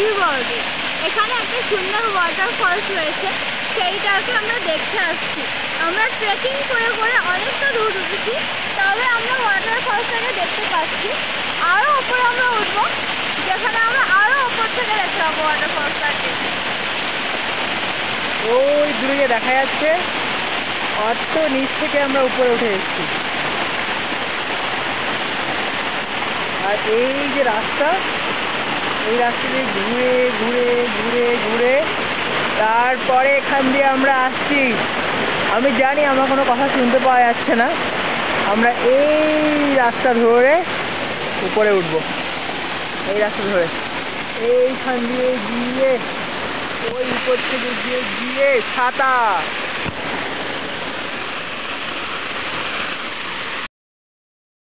কি বলবো, এখানে একটা সুন্দর ওয়াটারফলস রয়েছে, সেইটাকে আমরা দেখতে আসছি। আমরা ট্রেকিং করে করে অনেকটা দূর উঠেছি, তবে আমরা ওয়াটারফলসটাকে দেখতে পাচ্ছি। আরও উপরে আমরা উঠবো, যেখানে আমরা আরও উপর থেকে দেখতে পাবো ওয়াটারফলসটাকে। ওই দূরে দেখা যাচ্ছে, অত নিচ থেকে আমরা উপরে উঠে এসেছি। আর এই যে রাস্তা, এই রাস্তা দিয়ে ঘুরে ঘুরে ঘুরে ঘুরে তারপরে এখান দিয়ে আমরা আসছি। আমি জানি আমার কোনো কথা শুনতে পাওয়া যাচ্ছে না। আমরা এই রাস্তা ধরে উপরে উঠবো, এই রাস্তা ধরে এইখান দিয়ে গিয়ে ওই উপর থেকে গিয়ে গিয়ে ছাতা